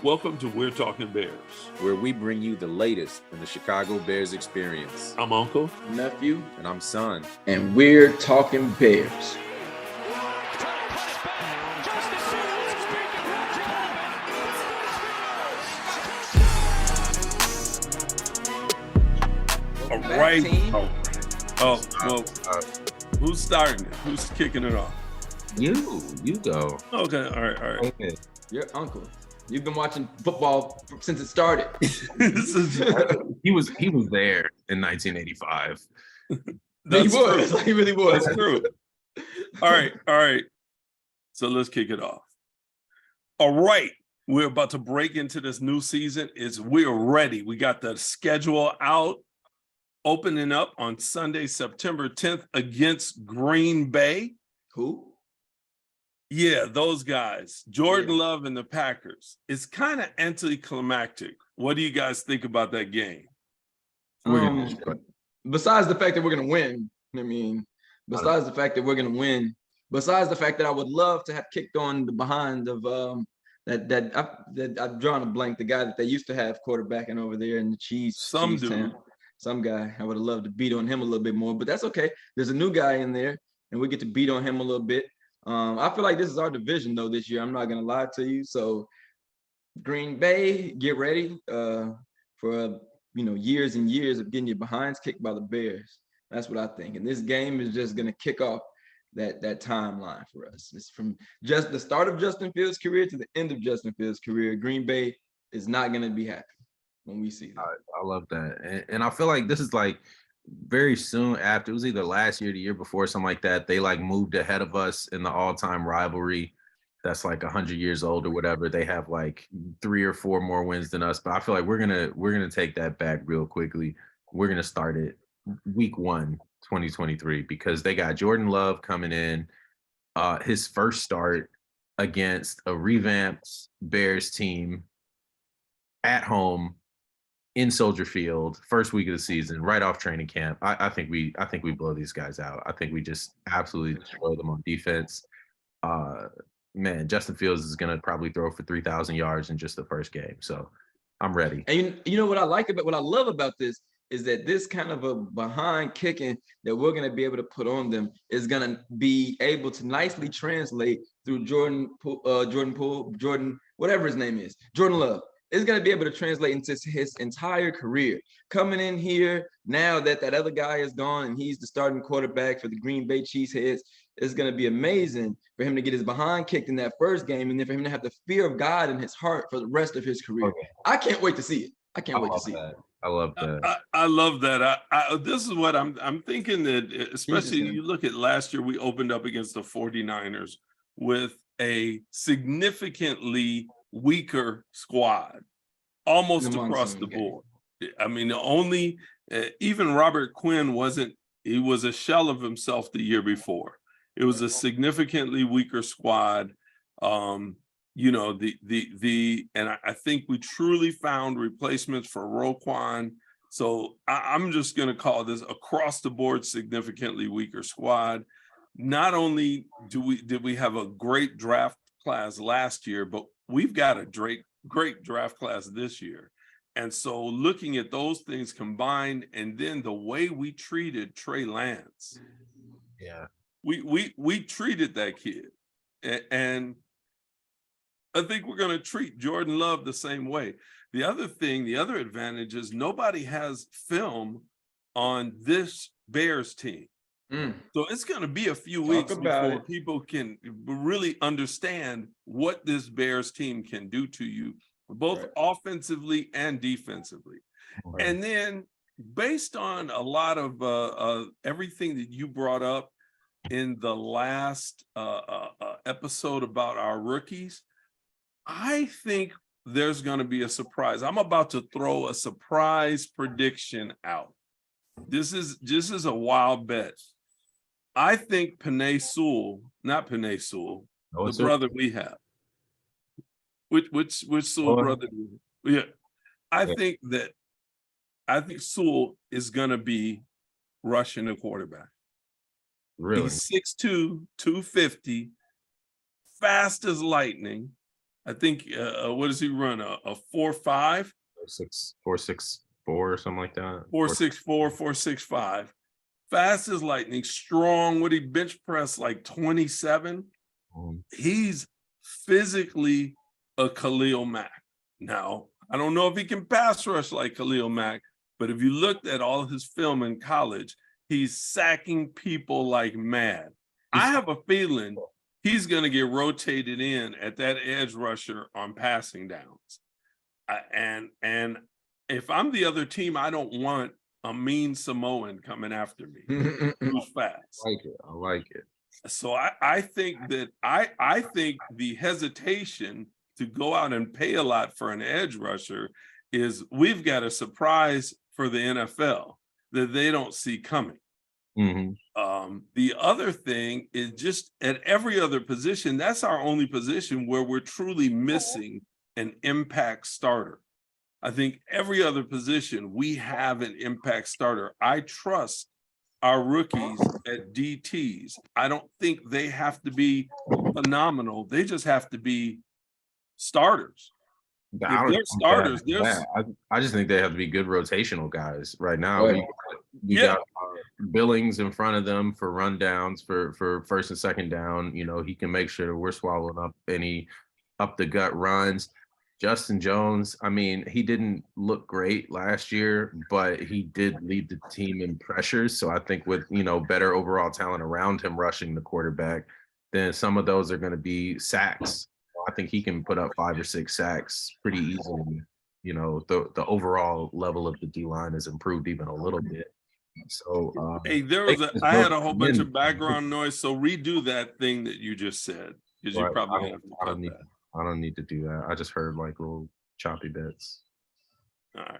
Welcome to We're Talking Bears, where we bring you the latest in the Chicago Bears experience. I'm Uncle, Nephew, and I'm Son, and we're talking Bears. All right. Well, who's starting it? Who's kicking it off? You go. Okay, all right. Okay. Your uncle. You've been watching football since it started. He was there in 1985. That's he was. True. He really was. That's true. All right. So let's kick it off. All right. We're about to break into this new season. We're ready. We got the schedule out, opening up on Sunday, September 10th against Green Bay. Who? Yeah, those guys, Jordan Love and the Packers. It's kind of anticlimactic. What do you guys think about that game? Besides the fact that we're going to win, besides the fact that I would love to have kicked on the behind of I've drawn a blank, the guy that they used to have quarterbacking over there in the Chiefs. Some guy. I would have loved to beat on him a little bit more, but that's okay. There's a new guy in there, and we get to beat on him a little bit. I feel like this is our division though this year. I'm not gonna lie to you. So Green Bay, get ready for years and years of getting your behinds kicked by the Bears. That's what I think. And this game is just gonna kick off that timeline for us. It's from just the start of Justin Fields' career to the end of Justin Fields' career. Green Bay is not gonna be happy when we see that. I love that. And I feel like this is like very soon after, it was either last year or the year before, something like that, they like moved ahead of us in the all-time rivalry that's like 100 years old or whatever. They have like 3 or 4 more wins than us, but I feel like we're gonna take that back real quickly. We're gonna start it week 1 2023 because they got Jordan Love coming in, his first start against a revamped Bears team at home in Soldier Field, first week of the season, right off training camp. I think we blow these guys out. I think we just absolutely destroy them on defense. Man, Justin Fields is gonna probably throw for 3,000 yards in just the first game. So I'm ready. And you know what I love about this is that this kind of a behind kicking that we're gonna be able to put on them is gonna be able to nicely translate through Jordan, whatever his name is, Jordan Love. Is going to be able to translate into his entire career. Coming in here now that other guy is gone and he's the starting quarterback for the Green Bay Cheeseheads, it's going to be amazing for him to get his behind kicked in that first game and then for him to have the fear of God in his heart for the rest of his career. Okay. I can't wait to see it. I can't wait to see it. I love that. I love that. This is what I'm thinking that, especially you look at last year, we opened up against the 49ers with a significantly weaker squad, almost across the board. I mean, even Robert Quinn he was a shell of himself the year before. It was a significantly weaker squad. And I think we truly found replacements for Roquan. So I'm just going to call this across the board significantly weaker squad. Not only did we have a great draft class last year, but we've got a great draft class this year. And so looking at those things combined, and then the way we treated Trey Lance. Yeah. We treated that kid. And I think we're going to treat Jordan Love the same way. The other advantage is nobody has film on this Bears team. So it's going to be a few weeks before people can really understand what this Bears team can do to you, both offensively and defensively. Right. And then based on a lot of everything that you brought up in the last episode about our rookies, I think there's going to be a surprise. I'm about to throw a surprise prediction out. This is a wild bet. I think Penei Sewell, the brother we have. Which Sewell brother? Yeah. I think Sewell is gonna be rushing the quarterback. Really? He's 6'2", 250, fast as lightning. I think, what does he run? A 4.5, 4.64 or something like that. 4.64, 4.65. Fast as lightning, strong. Would he bench press like 27? He's physically a Khalil Mack. Now, I don't know if he can pass rush like Khalil Mack, but if you looked at all of his film in college, he's sacking people like mad. I have a feeling he's going to get rotated in at that edge rusher on passing downs. And if I'm the other team, I don't want a mean Samoan coming after me who's fast. I like it. So I think that I think the hesitation to go out and pay a lot for an edge rusher is we've got a surprise for the NFL that they don't see coming. The other thing is just at every other position, that's our only position where we're truly missing an impact starter. I think every other position we have an impact starter. I trust our rookies at DTs. I don't think they have to be phenomenal. They just have to be starters. If they're starters, I just think they have to be good rotational guys right now. Right. We got Billings in front of them for rundowns for first and second down. You know, he can make sure that we're swallowing up any up the gut runs. Justin Jones, I mean, he didn't look great last year, but he did lead the team in pressures. So I think with, you know, better overall talent around him rushing the quarterback, then some of those are going to be sacks. I think he can put up 5 or 6 sacks pretty easily. You know, the overall level of the D line has improved even a little bit. So hey, I had a whole bunch of background noise. So redo that thing that you just said, because you probably have to cut that. I don't need to do that. I just heard like little choppy bits. All right.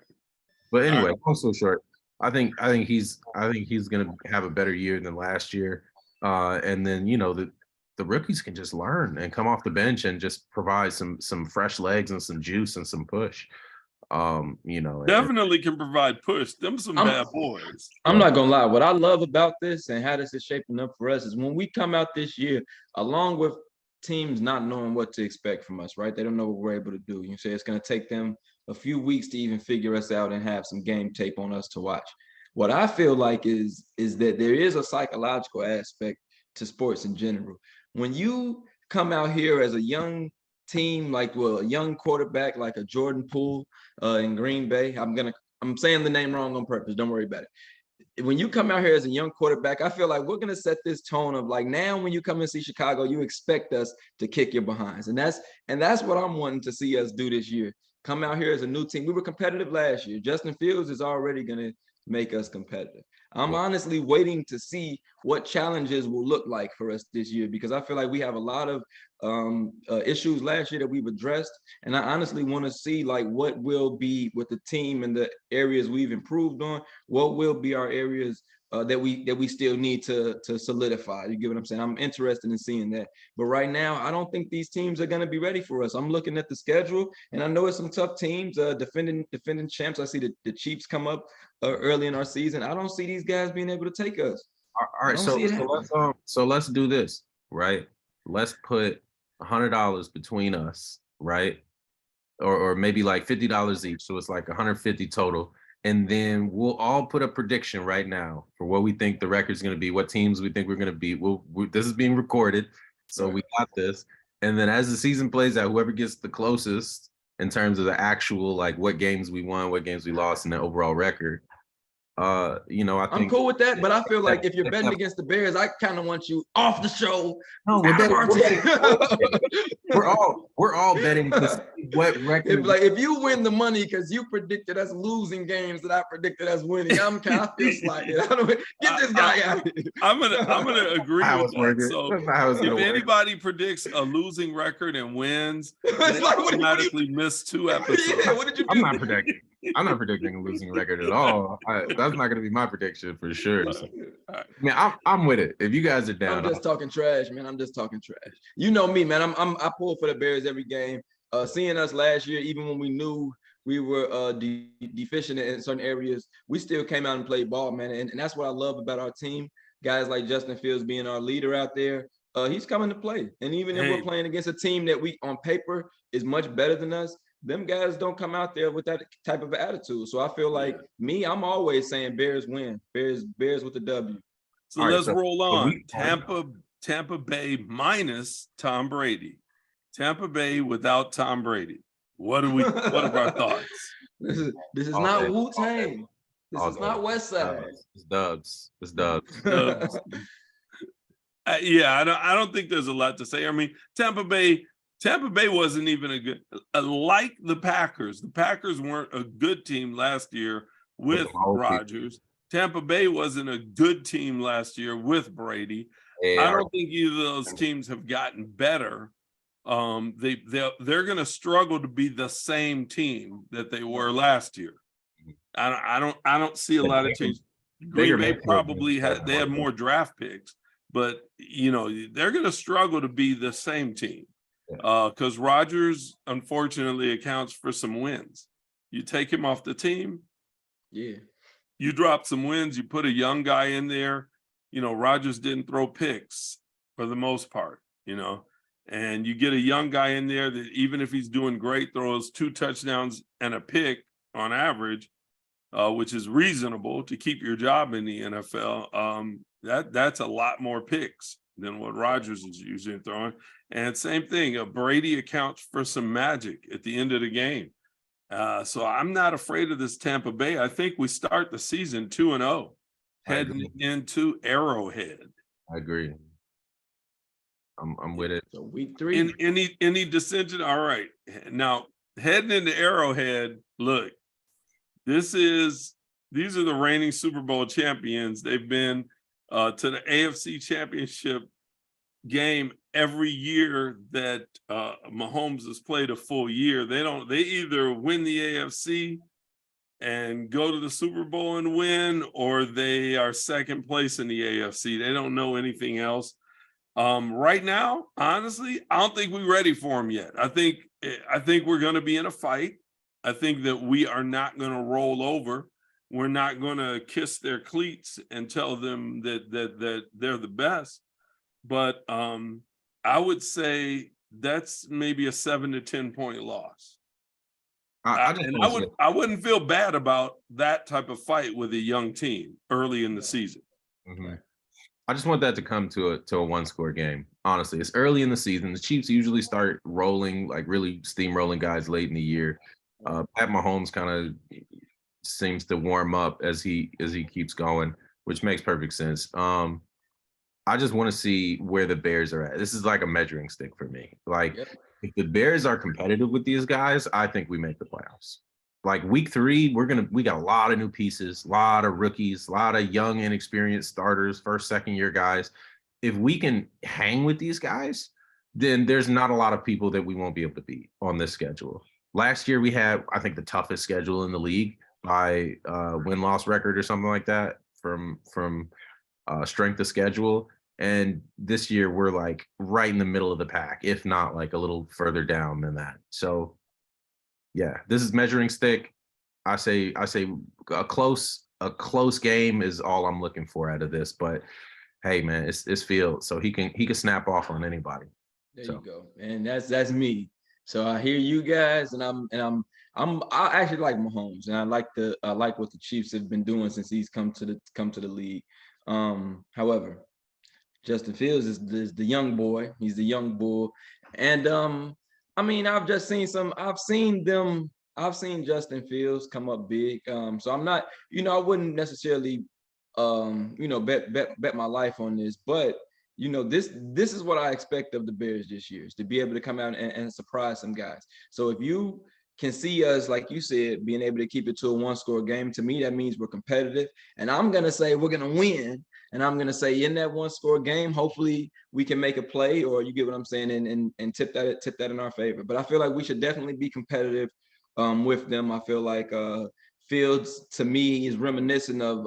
But anyway, long story short, I think he's gonna have a better year than last year. And then, you know, the rookies can just learn and come off the bench and just provide some fresh legs and some juice and some push. You know, Definitely can provide push. Them some bad boys. I'm not gonna lie. What I love about this and how this is shaping up for us is when we come out this year, along with teams not knowing what to expect from us, right? They don't know what we're able to do. You say it's going to take them a few weeks to even figure us out and have some game tape on us to watch. What I feel like is that there is a psychological aspect to sports in general. When you come out here as a young team, like a young quarterback, like a Jordan Poole in Green Bay, I'm saying the name wrong on purpose. Don't worry about it. When you come out here as a young quarterback, I feel like we're going to set this tone of like, now when you come and see Chicago, you expect us to kick your behinds. And that's what I'm wanting to see us do this year. Come out here as a new team. We were competitive last year. Justin Fields is already going to make us competitive. I'm honestly waiting to see what challenges will look like for us this year, because I feel like we have a lot of issues last year that we've addressed. And I honestly want to see like what will be with the team and the areas we've improved on, what will be our areas that we still need to solidify. You get what I'm saying? I'm interested in seeing that. But right now, I don't think these teams are going to be ready for us. I'm looking at the schedule, and I know it's some tough teams, defending champs. I see the Chiefs come up early in our season. I don't see these guys being able to take us. All right, so let's do this, right? Let's put $100 between us, right? Or maybe like $50 each, so it's like 150 total. And then we'll all put a prediction right now for what we think the record's going to be, what teams we think we're going to beat. This is being recorded, so we got this. And then as the season plays out, whoever gets the closest in terms of the actual, like what games we won, what games we lost, and the overall record, you know, I think I'm cool with that. But I feel like if you're betting against the Bears, I kind of want you off the show. No, we're all betting to see what record. If you win the money because you predicted us losing games that I predicted us winning, I feel slighted. Get this guy out of here. I'm gonna agree with that. So if anybody work. Predicts a losing record and wins, It's they like, automatically miss 2 episodes. Yeah, what did you do? I'm not predicting a losing record at all. That's not going to be my prediction for sure. So, All right. I mean, I'm with it. If you guys are down, I'm just talking trash, man. I'm just talking trash. You know me, man. I pull for the Bears every game. Seeing us last year, even when we knew we were deficient in certain areas, we still came out and played ball, man. And that's what I love about our team. Guys like Justin Fields being our leader out there. he's coming to play. And even if Hey. we're playing against a team that we on paper is much better than us, them guys don't come out there with that type of attitude. So I feel like I'm always saying Bears win. Bears with the W. So All right, let's so roll a on. week one. Tampa Bay minus Tom Brady. Tampa Bay without Tom Brady. What are our thoughts? This is All not day, Wu all Tang. This all is not day. West Side. It's Dubs. It's Dubs. Dubs. Yeah, I don't think there's a lot to say. I mean, Tampa Bay wasn't even a good, like the Packers. The Packers weren't a good team last year with Rodgers. Tampa Bay wasn't a good team last year with Brady. I don't think either of those teams have gotten better. They're going to struggle to be the same team that they were last year. I don't see a lot of change. Green Bay probably had more draft picks, but they're going to struggle to be the same team because Rodgers unfortunately accounts for some wins. You take him off the team, you drop some wins. You put a young guy in there. Rodgers didn't throw picks for the most part. And you get a young guy in there that even if he's doing great, throws 2 touchdowns and a pick on average, which is reasonable to keep your job in the NFL. That's a lot more picks than what Rodgers is usually throwing. And same thing, Brady accounts for some magic at the end of the game. So I'm not afraid of this Tampa Bay. I think we start the season 2-0 heading into Arrowhead. I agree. I'm with it. So week 3. Any dissension? All right. Now heading into Arrowhead, look, these are the reigning Super Bowl champions. They've been to the AFC Championship game every year that Mahomes has played a full year. They either win the AFC and go to the Super Bowl and win, or they are second place in the AFC. They don't know anything else. Right now, honestly, I don't think we're ready for them yet. I think we're going to be in a fight. I think that we are not going to roll over. We're not going to kiss their cleats and tell them that they're the best. But I would say that's maybe a 7 to 10 point loss. I wouldn't feel bad about that type of fight with a young team early in the season. Mm-hmm. I just want that to come to a 1-score game. Honestly, it's early in the season. The Chiefs usually start rolling, like really steamrolling guys late in the year. Pat Mahomes kind of seems to warm up as he keeps going, which makes perfect sense. I just want to see where the Bears are at. This is like a measuring stick for me. Like, if the Bears are competitive with these guys, I think we make the playoffs. Like week 3, we got a lot of new pieces, a lot of rookies, a lot of young, inexperienced starters, first, second year guys. If we can hang with these guys, then there's not a lot of people that we won't be able to beat on this schedule. Last year we had, I think, the toughest schedule in the league by win-loss record or something like that from strength of schedule. And this year we're like right in the middle of the pack, if not like a little further down than that. So yeah, this is measuring stick. I say a close game is all I'm looking for out of this. But hey, man, it's Field, so he can snap off on anybody. There you go, and that's me. So I hear you guys, and I actually like Mahomes, and I like what the Chiefs have been doing since he's come to the league. However, Justin Fields is the young boy. He's the young bull, and I mean, I've seen Justin Fields come up big. So I'm not, I wouldn't necessarily, bet my life on this, but this is what I expect of the Bears this year, is to be able to come out and surprise some guys. So if you can see us, like you said, being able to keep it to a 1-score game, to me, that means we're competitive. And I'm going to say we're going to win. And I'm going to say in that 1-score game, hopefully we can make a play, or you get what I'm saying, and tip that in our favor. But I feel like we should definitely be competitive with them. I feel like Fields, to me, is reminiscent of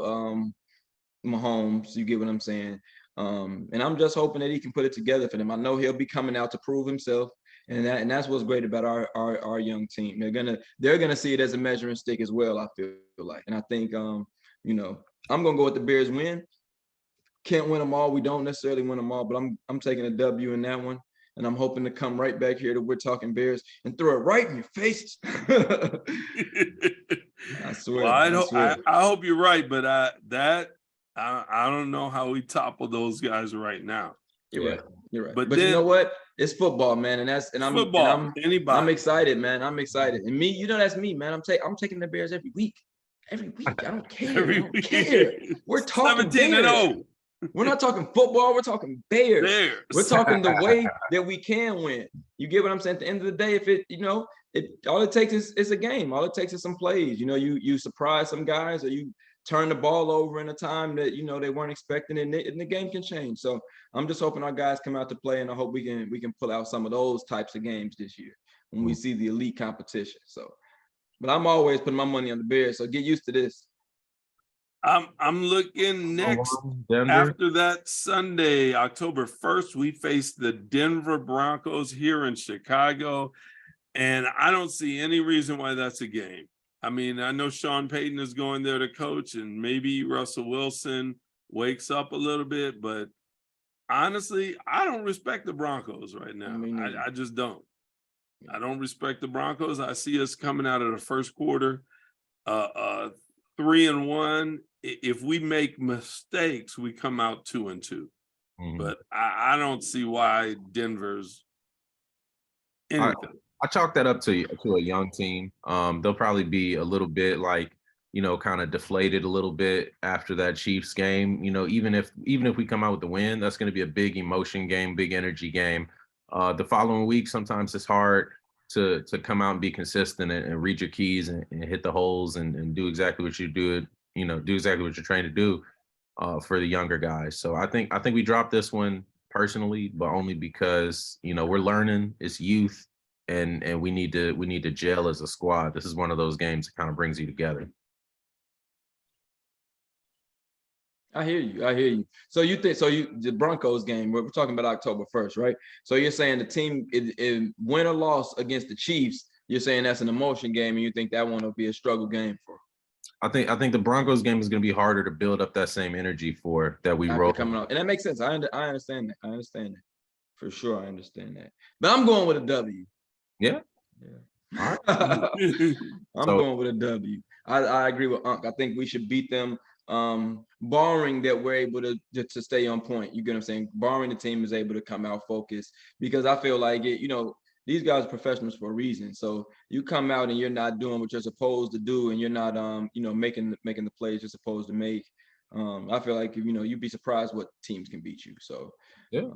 Mahomes. You get what I'm saying? And I'm just hoping that he can put it together for them. I know he'll be coming out to prove himself. And that's what's great about our young team. They're gonna see it as a measuring stick as well, I feel like. And I think I'm gonna go with the Bears win. can't win them all. We don't necessarily win them all, but I'm taking a W in that one. And I'm hoping to come right back here to We're Talking Bears and throw it right in your faces. I swear. Well, swear. I hope you're right, but I don't know how we topple those guys right now. You're right. You're right. But But then- you know what? It's football, man, and I'm Football, anybody. I'm excited, man. I'm excited, and me, that's me, man. I'm taking the Bears every week. Every week. I don't care. Every I don't week. care. We're talking 17-0. We're not talking football. We're talking Bears. Bears. We're talking the way that we can win. You get what I'm saying? At the end of the day, if it, all it takes is a game. All it takes is some plays. You surprise some guys, or you turn the ball over in a time that they weren't expecting, and the game can change. So I'm just hoping our guys come out to play, and I hope we can pull out some of those types of games this year when we see the elite competition. So, but I'm always putting my money on the Bears. So get used to this. I'm looking next Denver. after that Sunday, October 1st, we face the Denver Broncos here in Chicago. And I don't see any reason why that's a game. I mean, I know Sean Payton is going there to coach, and maybe Russell Wilson wakes up a little bit, but honestly, I don't respect the Broncos right now. Me neither. I just don't. I don't respect the Broncos. I see us coming out of the first quarter, 3-1. If we make mistakes, we come out 2-2. Mhm. But I don't see why Denver's anything. I chalk that up to a young team. They'll probably be a little bit like, kind of deflated a little bit after that Chiefs game. Even if we come out with the win, that's going to be a big emotion game, big energy game. The following week, sometimes it's hard to come out and be consistent and read your keys and hit the holes and do exactly what you do. Do exactly what you're trying to do for the younger guys. So I think we dropped this one personally, but only because we're learning. It's youth. And we need to gel as a squad. This is one of those games that kind of brings you together. I hear you. So the Broncos game, we're talking about October 1st, right? So you're saying the team, it win or loss against the Chiefs, you're saying that's an emotion game, and you think that one will be a struggle game for? I think the Broncos game is going to be harder to build up that same energy for that we After roll. coming out, and that makes sense. I understand that. I understand that for sure. I understand that. But I'm going with a W. Yeah. All right. I'm going with a W. I agree with Unc. I think we should beat them, barring that we're able to stay on point. You get what I'm saying? Barring the team is able to come out focused, because I feel like these guys are professionals for a reason. So you come out and you're not doing what you're supposed to do, and you're not making the plays you're supposed to make. I feel like you'd be surprised what teams can beat you. So yeah.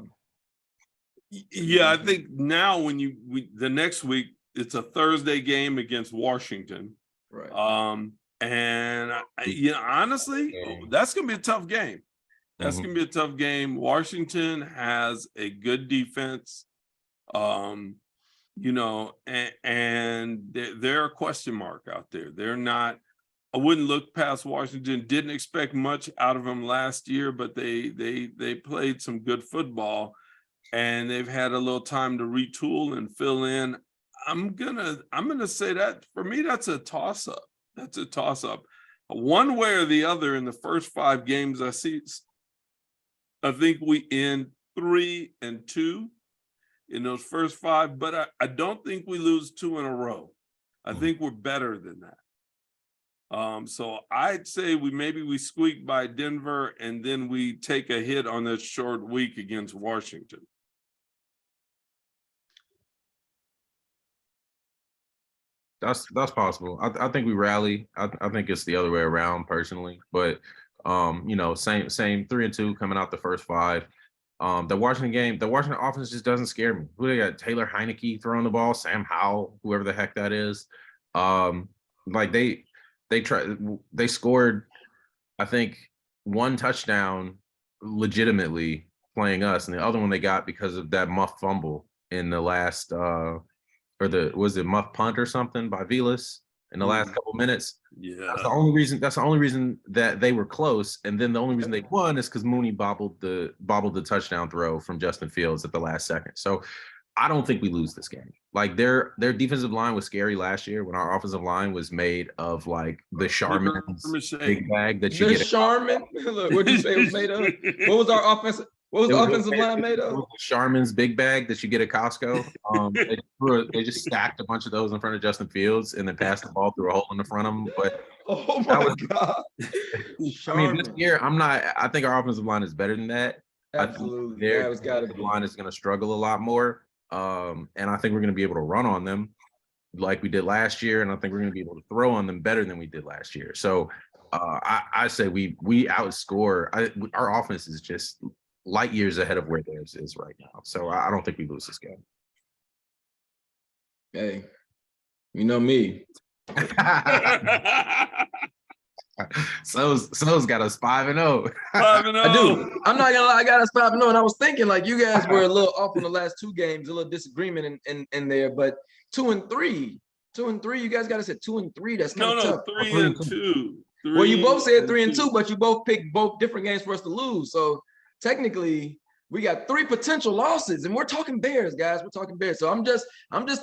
Yeah, I think now when the next week, it's a Thursday game against Washington. right. And honestly, that's gonna be a tough game. That's Mhm. gonna be a tough game. Washington has a good defense. And they're a question mark out there. They're not. I wouldn't look past Washington. Didn't expect much out of them last year, but they played some good football. And they've had a little time to retool and fill in. I'm gonna say that for me, that's a toss-up. That's a toss-up. One way or the other in the first 5 games I think we end 3-2 in those first 5, but I don't think we lose 2 in a row. I think we're better than that. So I'd say we squeak by Denver, and then we take a hit on that short week against Washington. That's possible. I think we rally. I think it's the other way around personally, but same 3-2 coming out the first 5. The Washington game, the Washington offense just doesn't scare me. Who they got? Taylor Heineke throwing the ball, Sam Howell, whoever the heck that is. They scored, I think, 1 touchdown legitimately playing us, and the other one they got because of that muff fumble in the last was it muff punt or something by Vilas in the last couple minutes. Yeah, That's the only reason that they were close, and then the only reason they won is because Mooney bobbled the touchdown throw from Justin Fields at the last second. So I don't think we lose this game. Like their defensive line was scary last year when our offensive line was made of like the Charmin's big bag that you The get. Charmin, look, what'd you say it was made of? What was our offensive? What was the offensive line made of? Charmin's big bag that you get at Costco. They just stacked a bunch of those in front of Justin Fields and then passed the ball through a hole in the front of him. But Oh my God. I mean, this year I think our offensive line is better than that. Absolutely. Their Yeah, it's gotta defensive be. line is going to struggle a lot more. And I think we're going to be able to run on them like we did last year. And I think we're going to be able to throw on them better than we did last year. So I say we outscore. Our offense is just light years ahead of where theirs is right now. So I don't think we lose this game. Hey, you know me. So's got us 5-0. 5-0. I do. I'm not gonna lie, I got us 5-0. And I was thinking like you guys were a little off on the last two games, a little disagreement in there, but 2-3. 2-3, you guys got us at 2-3. That's kind of No, tough. 3-2. Well, you both said 3-2, but you both picked both different games for us to lose. So technically, we got 3 potential losses, and we're talking Bears, guys. We're talking Bears. So I'm just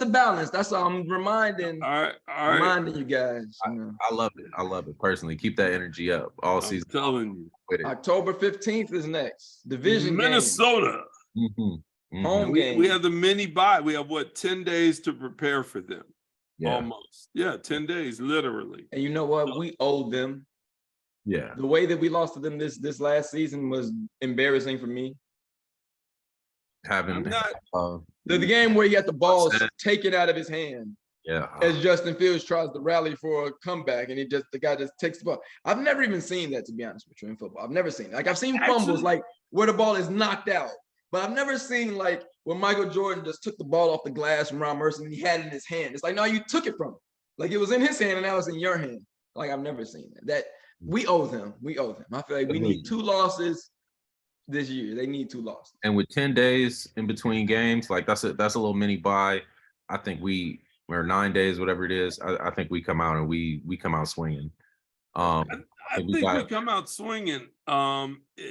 the balance. That's all I'm reminding. All right. Reminding you guys. You know. I love it. I love it personally. Keep that energy up all I'm season. telling you. With it. October 15th is next. Division game. Minnesota. Home game. We have the mini bye. We have 10 days to prepare for them. Yeah. Almost. Yeah, 10 days, literally. And you know what? We owe them. Yeah. The way that we lost to them this last season was embarrassing for me. Having The game where he got the ball taken out of his hand yeah. as Justin Fields tries to rally for a comeback, and the guy just takes the ball. I've never even seen that, to be honest with you, in football. I've never seen it. Like I've seen fumbles like where the ball is knocked out, but I've never seen like when Michael Jordan just took the ball off the glass from Ron Mercer and he had it in his hand. It's like, no, you took it from him. Like it was in his hand and now it's in your hand. Like I've never seen that. That we owe them. We owe them. I feel like we need 2 losses this year. They need 2 losses. And with 10 days in between games, like that's a little mini bye. I think or 9 days, whatever it is. I think we come out and we come out swinging. I think we come out swinging.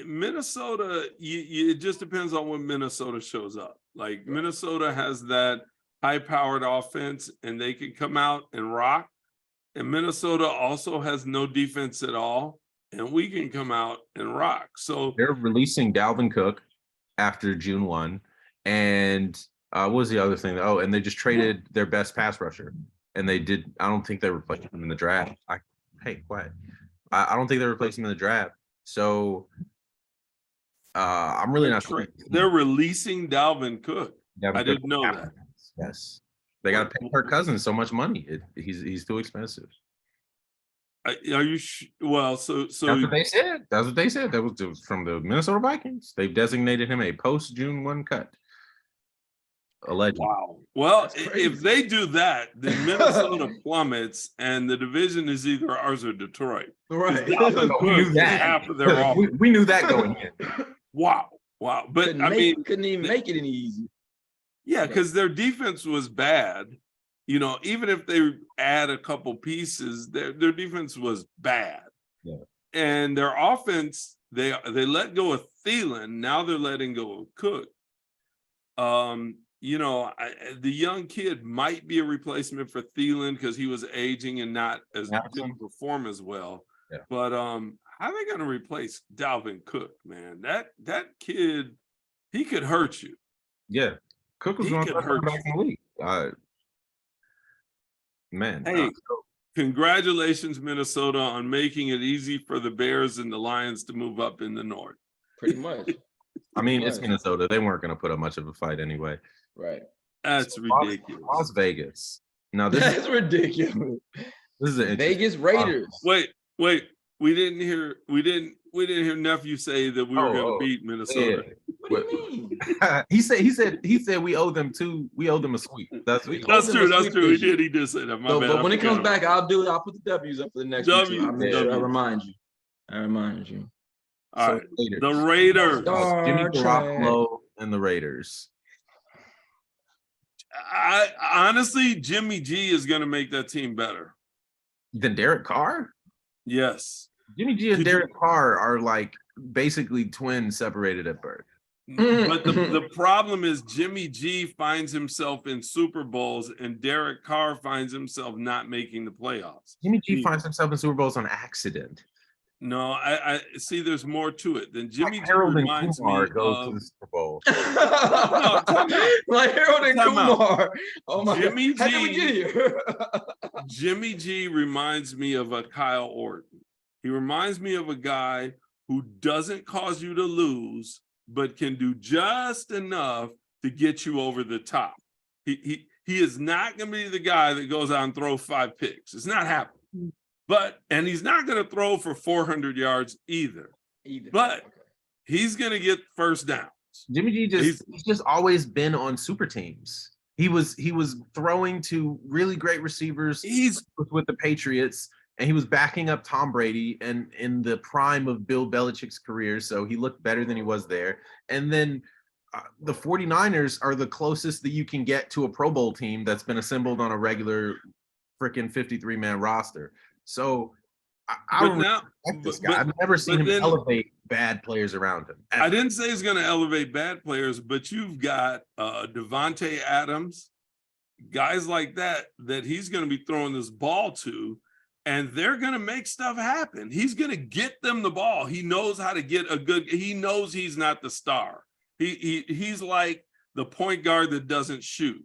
Minnesota, it just depends on when Minnesota shows up. Like Minnesota has that high-powered offense, and they can come out and rock. And Minnesota also has no defense at all, and we can come out and rock. So they're releasing Dalvin Cook after June 1. And what was the other thing? Oh, and they just traded their best pass rusher. And I don't think they replaced him in the draft. Hey, quiet. I don't think they replaced him in the draft. So I'm really not sure. They're releasing Dalvin Cook. I didn't know that. Yes. They got to pay Kirk Cousins so much money. He's too expensive. Are you well? So that's what they said. That's what they said. That was from the Minnesota Vikings. They've designated him a post June 1 cut. Allegedly. Wow. Well, if they do that, then Minnesota plummets, and the division is either ours or Detroit. Right. We knew that. Half of their offense. We knew that going in. Wow. But couldn't even make it any easier. Yeah, because their defense was bad. You know, even if they add a couple pieces, their defense was bad. Yeah. And their offense, they let go of Thielen. Now they're letting go of Cook. You know, the young kid might be a replacement for Thielen because he was aging and didn't perform as well. Yeah. But how are they going to replace Dalvin Cook, man? That kid, he could hurt you. Yeah. Cook was going to hurt back in the league. Man. Hey, congratulations, Minnesota, on making it easy for the Bears and the Lions to move up in the North. Pretty much. I mean, it's Minnesota. They weren't going to put up much of a fight anyway. Right. That's ridiculous. Las Vegas. Now That's ridiculous. This is an Vegas Raiders. Wait. We didn't hear hear nephew say that we were going to beat Minnesota. Yeah. What do you mean? he said we owe them a sweep. That's true. That's true. He did say that. My bad. But when it comes back, I'll put the W's up for the next one. I remind you. All right. The Raiders. Jimmy Garoppolo and the Raiders. I honestly, Jimmy G is going to make that team better than Derek Carr. Yes, Jimmy G and Derek Carr are like basically twins separated at birth. But the problem is Jimmy G finds himself in Super Bowls and Derek Carr finds himself not making the playoffs. Jimmy G finds himself in Super Bowls on accident. No, I see there's more to it than Jimmy G Harold and reminds me Kumar goes to of the Super Bowl. No, time out. Like Harold and Time out. Kumar. Oh my Jimmy God. How did we G. get here? Jimmy G reminds me of a Kyle Orton. He reminds me of a guy who doesn't cause you to lose, but can do just enough to get you over the top. He is not going to be the guy that goes out and throw 5 picks. It's not happening. And he's not going to throw for 400 yards either. But he's going to get first downs. Jimmy G he's just always been on super teams. He was throwing to really great receivers. He's with the Patriots, and he was backing up Tom Brady and in the prime of Bill Belichick's career. So he looked better than he was there. And then the 49ers are the closest that you can get to a Pro Bowl team that's been assembled on a regular freaking 53-man roster. So I don't like this guy. I've never seen him elevate bad players around him. Ever. I didn't say he's going to elevate bad players, but you've got Devontae Adams, guys like that he's going to be throwing this ball to, and they're going to make stuff happen. He's going to get them the ball. He knows how to get he knows he's not the star. He's like the point guard that doesn't shoot.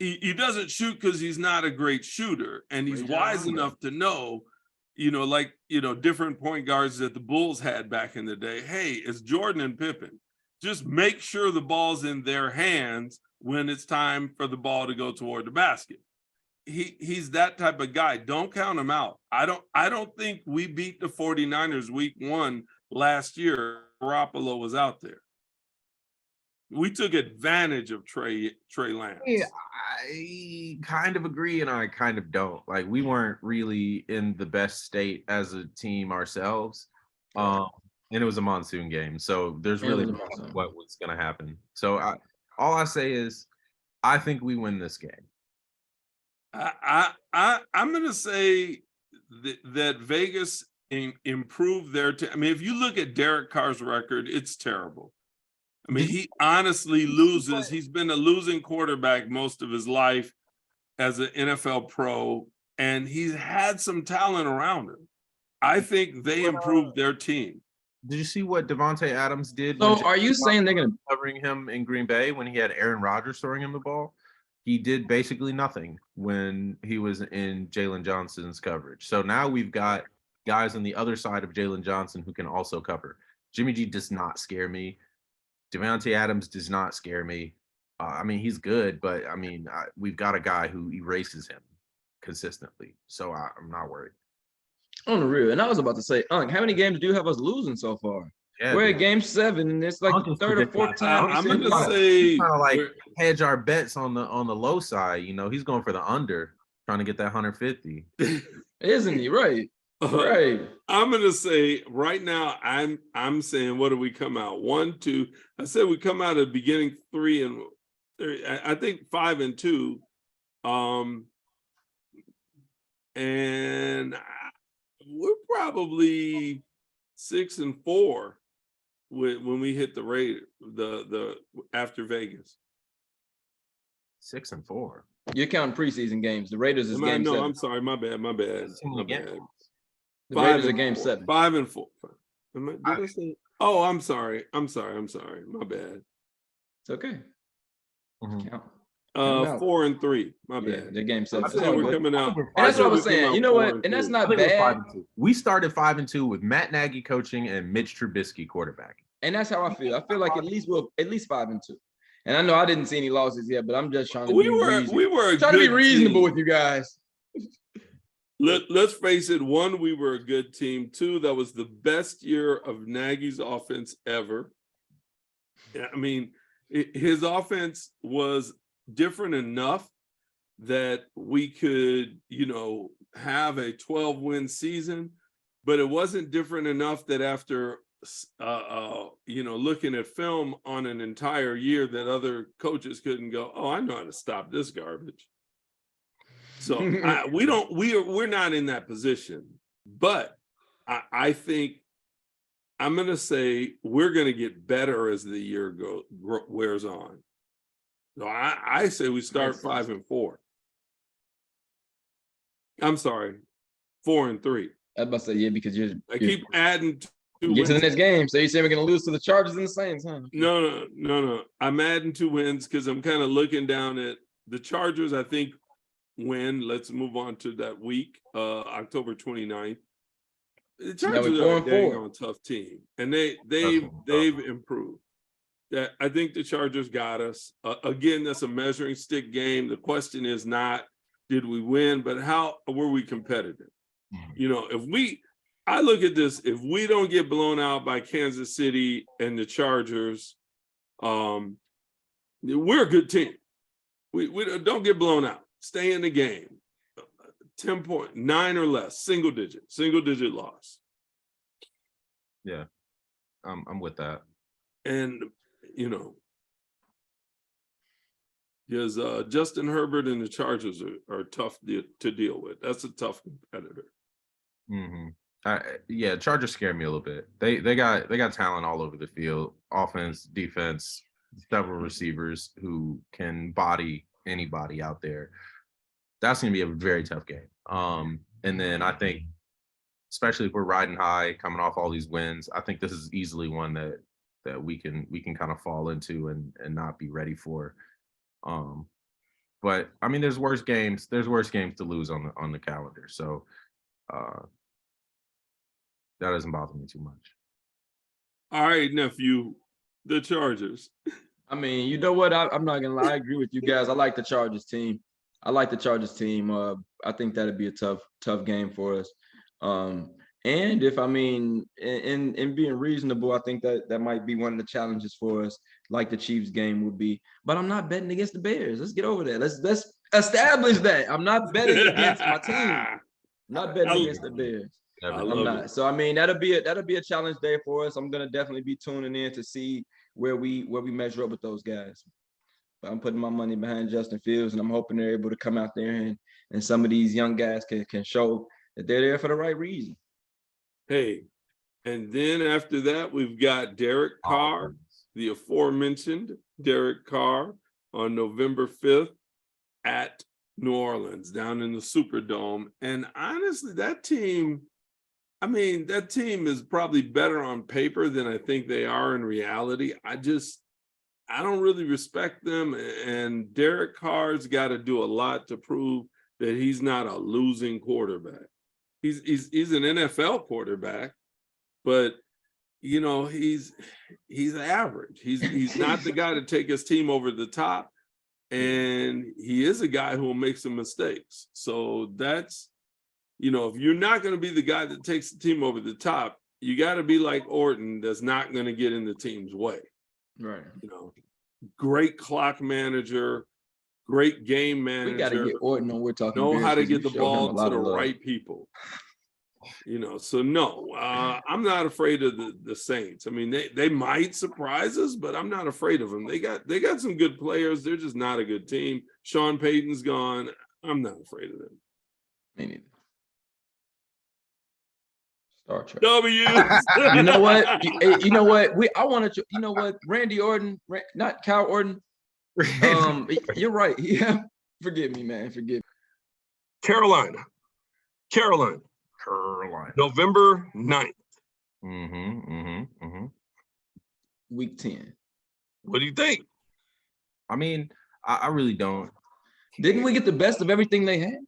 He doesn't shoot because he's not a great shooter, and he's wise enough to know, different point guards that the Bulls had back in the day. Hey, it's Jordan and Pippen. Just make sure the ball's in their hands when it's time for the ball to go toward the basket. He's that type of guy. Don't count him out. I don't think we beat the 49ers week 1 last year. Garoppolo was out there. We took advantage of Trey Lance. Yeah, I kind of agree and I kind of don't. Like, we weren't really in the best state as a team ourselves. And it was a monsoon game. So there's really no what was going to happen. So all I say is I think we win this game. I'm going to say that Vegas improved their team. I mean, if you look at Derek Carr's record, it's terrible. I mean, he honestly loses. He's been a losing quarterback most of his life as an NFL pro, and he's had some talent around him. I think they improved their team. Did you see what Devontae Adams did? So are you saying they're going to covering him in Green Bay when he had Aaron Rodgers throwing him the ball? He did basically nothing when he was in Jalen Johnson's coverage. So now we've got guys on the other side of Jalen Johnson who can also cover. Jimmy G does not scare me. Devontae Adams does not scare me. I mean, he's good, but I mean, we've got a guy who erases him consistently. So I'm not worried. On the real. And I was about to say, how many games do you have us losing so far? Yeah, we're at game 7, and it's like the third or fourth time. I'm going to say, kind of like hedge our bets on the low side. You know, he's going for the under, trying to get that 150. Isn't he? Right. Right. I'm going to say right now, I'm saying, what do we come out? 1, 2. I said we come out at the beginning 3 and I think 5 and 2. And we're probably 6 and 4 when we hit the rate the after Vegas. 6 and 4. You're counting preseason games. The Raiders is game 7. I'm sorry, my bad. The Raiders are game 7. 5 and 4. Did I say? Oh, I'm sorry. My bad. It's okay. Mm-hmm. Count. 4 and 3. My Yeah, bad. they're game 7. I said we're coming out. And that's what I was saying. You know what? And that's not bad. We started 5 and 2 with Matt Nagy coaching and Mitch Trubisky quarterback. And that's how I feel. I feel like at least 5 and 2. And I know I didn't see any losses yet, but I'm just trying to we were trying to be reasonable with you guys. Let's face it. 1, we were a good team. 2, that was the best year of Nagy's offense ever. I mean, his offense was different enough that we could, have a 12-win season, but it wasn't different enough that after, looking at film on an entire year that other coaches couldn't go, oh, I know how to stop this garbage. So we're not in that position, but I think I'm gonna say we're gonna get better as the year wears on. So I say we start 5-4. I'm sorry, 4-3. I was about to say, yeah, because I keep adding two get to the wins. next game. So you're saying we're gonna lose to the Chargers and the Saints, huh? No. I'm adding 2 wins because I'm kind of looking down at the Chargers. I think win. Let's move on to that week, October 29th. The Chargers are a 4-4. dang on tough team, and they've improved. That I think the Chargers got us. Again, that's a measuring stick game. The question is not did we win, but how were we competitive? You know, I look at this, if we don't get blown out by Kansas City and the Chargers, we're a good team. We don't get blown out. Stay in the game. 10.9 or less, single digit loss. Yeah, I'm with that. And, you know, because Justin Herbert and the Chargers are tough to deal with. That's a tough competitor. Yeah, Chargers scare me a little bit. They got talent all over the field, offense, defense, several receivers who can body anybody out there. That's going to be a very tough game. And then I think, especially if we're riding high, coming off all these wins, I think this is easily one that we can kind of fall into and not be ready for. But I mean, there's worse games to lose on the calendar. So that doesn't bother me too much. All right, nephew, the Chargers. I mean, you know what? I'm not gonna lie. I agree with you guys. I like the Chargers team. I think that'd be a tough game for us. And if I mean, in being reasonable, I think that might be one of the challenges for us, like the Chiefs game would be. But I'm not betting against the Bears. Let's get over that. Let's establish that. I'm not betting against my team. I'm not betting against the Bears. I'm not. So I mean, that'll be a challenge day for us. I'm gonna definitely be tuning in to see where we measure up with those guys. But I'm putting my money behind Justin Fields, and I'm hoping they're able to come out there and some of these young guys can show that they're there for the right reason. Hey, and then after that, we've got Derek Carr, the aforementioned Derek Carr, on November 5th at New Orleans, down in the Superdome. And honestly, that team is probably better on paper than I think they are in reality. I don't really respect them. And Derek Carr's got to do a lot to prove that he's not a losing quarterback. He's an NFL quarterback, but you know, he's average. He's not the guy to take his team over the top. And he is a guy who will make some mistakes. So that's, you know, if you're not going to be the guy that takes the team over the top, you got to be like Orton, that's not going to get in the team's way. Right. You know, great clock manager, great game manager. We got to get Orton on. We're talking. Know Bears, how to get the show ball to the right people. You know, so no, I'm not afraid of the Saints. I mean, they might surprise us, but I'm not afraid of them. They got some good players. They're just not a good team. Sean Payton's gone. I'm not afraid of them. Me neither. Star Trek. W. You know what? You know what? I wanted to. You know what? Randy Orton, not Kyle Orton. You're right. Yeah. Forgive me, man. Forgive me. Carolina. November 9th. Week 10. What do you think? I mean, I really don't. Didn't we get the best of everything they had?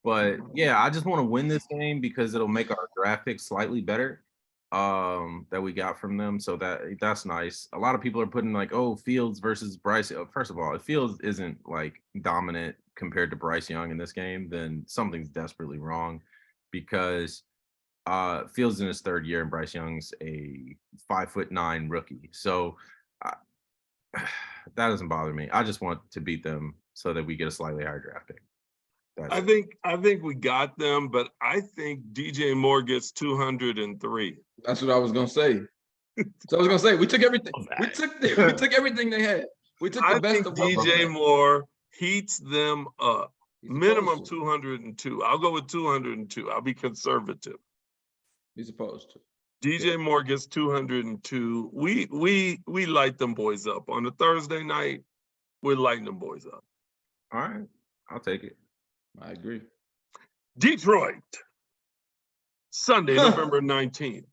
But yeah, I just want to win this game because it'll make our draft pick slightly better that we got from them. So that's nice. A lot of people are putting like, oh, Fields versus Bryce. First of all, if Fields isn't like dominant compared to Bryce Young in this game, then something's desperately wrong, because Fields in his third year and Bryce Young's a 5'9" rookie. So that doesn't bother me. I just want to beat them so that we get a slightly higher draft pick. I think we got them, but I think DJ Moore gets 203. That's what I was gonna say. So I was gonna say we took everything. We took everything they had. We took the best of DJ Moore heats them up. Minimum 202. I'll go with 202. I'll be conservative. He's supposed to. DJ Moore gets 202. We light them boys up on a Thursday night. We're lighting them boys up. All right, I'll take it. I agree. Detroit, Sunday, November 19th.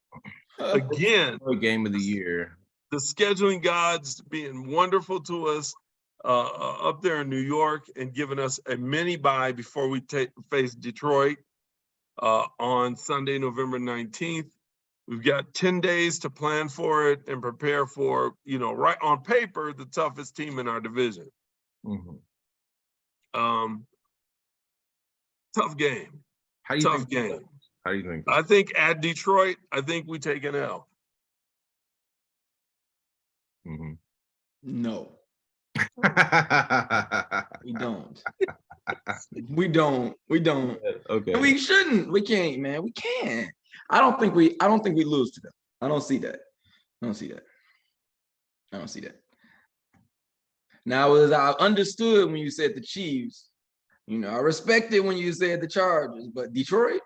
Again, Game of the year. the scheduling gods being wonderful to us up there in New York and giving us a mini bye before we face Detroit on Sunday, November 19th. We've got 10 days to plan for it and prepare for, right on paper, the toughest team in our division. Mhm. Tough game. How do you Tough think? game. How do you think? I think at Detroit, I think we take an L. Mhm. No, we don't. We don't. We don't. Okay. And we shouldn't. We can't, man. We can't. I don't think we lose to them. I don't see that. I don't see that. Now, as I understood when you said the Chiefs, I respected when you said the Chargers, but Detroit,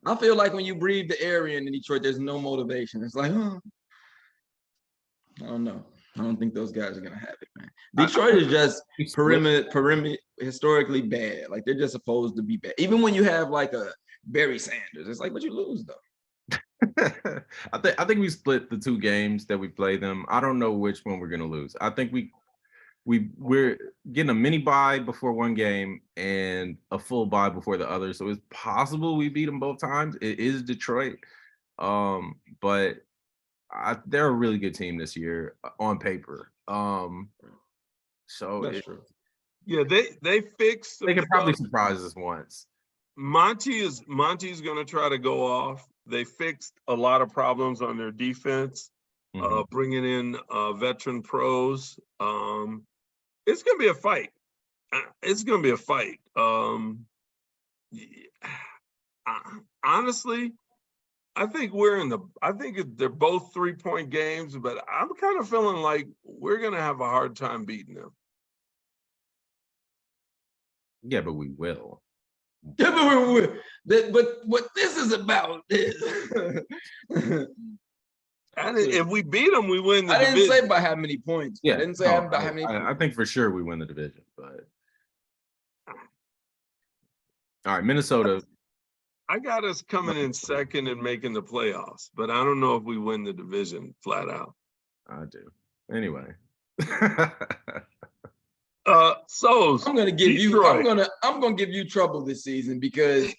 I feel like when you breathe the air in Detroit, there's no motivation. It's like, I don't know. I don't think those guys are gonna have it, man. Detroit is just perimeter historically bad. Like they're just supposed to be bad. Even when you have like a Barry Sanders, it's like, but you lose though. I think we split the two games that we play them. I don't know which one we're gonna lose. I think we're getting a mini bye before one game and a full bye before the other. So it's possible we beat them both times. It is Detroit, but they're a really good team this year on paper. So That's true. Yeah, they fixed. They could probably surprise us once. Monty's going to try to go off. They fixed a lot of problems on their defense, bringing in veteran pros. It's going to be a fight. Honestly, I think they're both 3-point games, but I'm kind of feeling like we're going to have a hard time beating them. Yeah, but we will. Yeah, but what this is about is If we beat them, we win the I didn't division. say by how many points. Yeah, I didn't say no, about how many. I think for sure we win the division, but all right, Minnesota. I got us coming in second and making the playoffs, but I don't know if we win the division flat out. I do. Anyway. So I'm gonna give Detroit. you. I'm gonna give you trouble this season because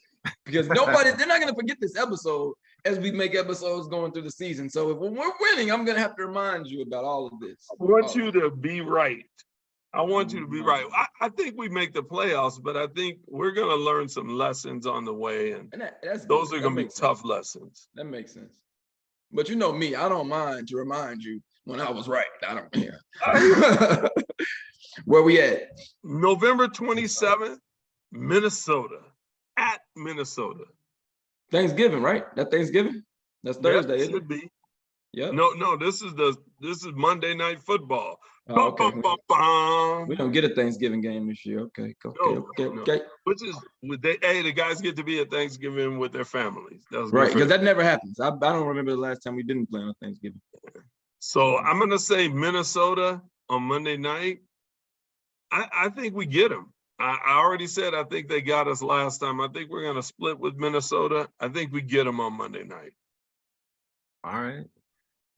they're not gonna forget this episode as we make episodes going through the season. So if we're winning, I'm gonna have to remind you about all of this. I want you to be right. I want you to be right. I think we make the playoffs, but I think we're gonna learn some lessons on the way, and that's those good. are gonna be makes tough sense. lessons. That makes sense. But you know me, I don't mind to remind you when I was right. I don't care. Where we at? November 27th, Minnesota, at Minnesota. Thanksgiving, right? That Thanksgiving? That's Thursday, Yep, isn't it? should be. Yeah. No, this is Monday Night Football. Oh, okay. Bum, bum, bum. We don't get a Thanksgiving game this year. Okay. No. Okay. Which is, the guys get to be at Thanksgiving with their families. That was good Right, for because them. that never happens. I don't remember the last time we didn't play on Thanksgiving. So I'm gonna say Minnesota on Monday night. I think we get them. I already said I think they got us last time. I think we're gonna split with Minnesota. I think we get them on Monday night. All right.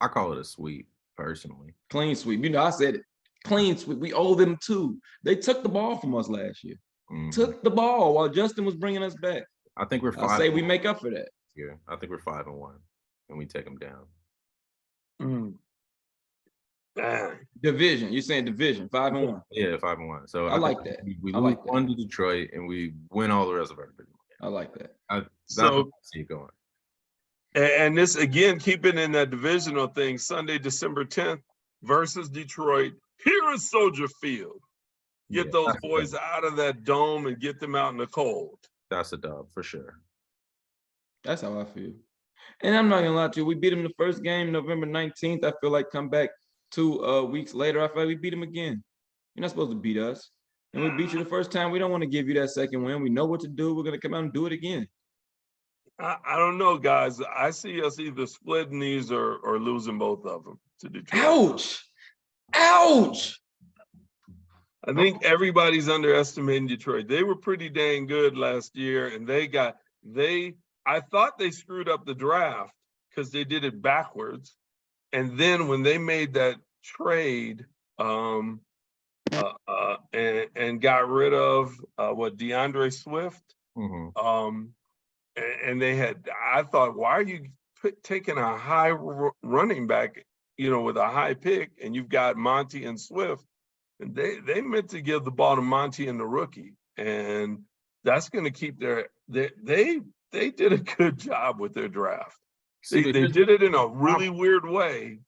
I call it a sweep, personally. Clean sweep. I said it. Clean sweep. We owe them two. They took the ball from us last year. Mhm. Took the ball while Justin was bringing us back. I think we're 5. I say we make up for that. Yeah, I think we're 5-1, and we take them down. Division. You're saying division, 5-1. Yeah, 5-1. So I like think that. We I lose like that. one to Detroit, and we win all the rest of our division. I like that. So See it going. and this again, keeping in that divisional thing, Sunday, December 10th versus Detroit here in Soldier Field. Get Yeah, those that's a boys dub. out of that dome and get them out in the cold. That's a dub for sure. That's how I feel. And I'm not gonna lie to you. We beat them the first game, November 19th. I feel like come back 2 weeks later, I feel like we beat them again. You're not supposed to beat us. And we beat you the first time. We don't want to give you that second win. We know what to do. We're gonna come out and do it again. I don't know, guys. I see us either splitting these or losing both of them to Detroit. Ouch. Ouch. I think everybody's underestimating Detroit. They were pretty dang good last year, and I thought they screwed up the draft because they did it backwards. And then when they made that trade and got rid of DeAndre Swift, Mhm. and I thought, why are you taking a high running back, with a high pick, and you've got Monty and Swift, and they meant to give the ball to Monty and the rookie, and that's going to keep they did a good job with their draft. See, They but here's did it in a really weird way,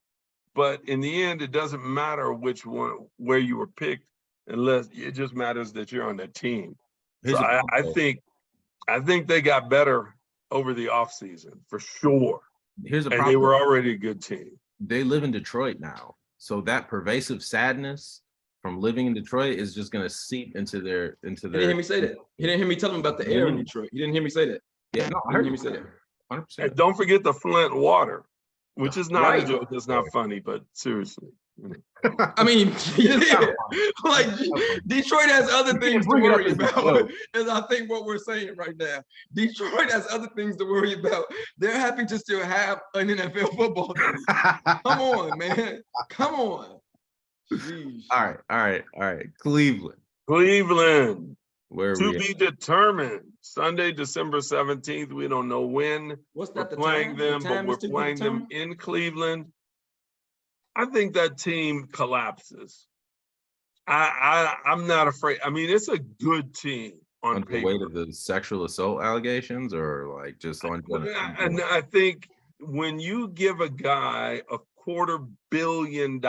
but in the end, it doesn't matter which one, where you were picked, unless it just matters that you're on the team. here's So the I problem. think they got better over the offseason for sure. Here's the And problem. they were already a good team. They live in Detroit now, so that pervasive sadness from living in Detroit is just gonna seep into their. He didn't hear me say that. He didn't hear me tell him about the air in Detroit. He didn't hear me say that. Yeah, no, He I didn't heard hear me you say say that. that. 100%. And don't forget the Flint water, which is not Right. a joke. It's not funny, but seriously. I mean, It's not yeah, funny. like Detroit has other You things can't to bring it up worry as a about. joke. Is I think what we're saying right now. Detroit has other things to worry about. They're happy to still have an NFL football team. Come on, man. Come on. Jeez. All right. Cleveland, Cleveland, where are to we? be determined. Sunday, December 17th. We don't know when What's we're that? The playing time? them, The but time we're is to be playing them determined? in Cleveland. I think that team collapses. I'm not afraid. I mean, it's a good team on Under the weight paper. of the sexual assault allegations, or like just on? And I think when you give a guy $250 million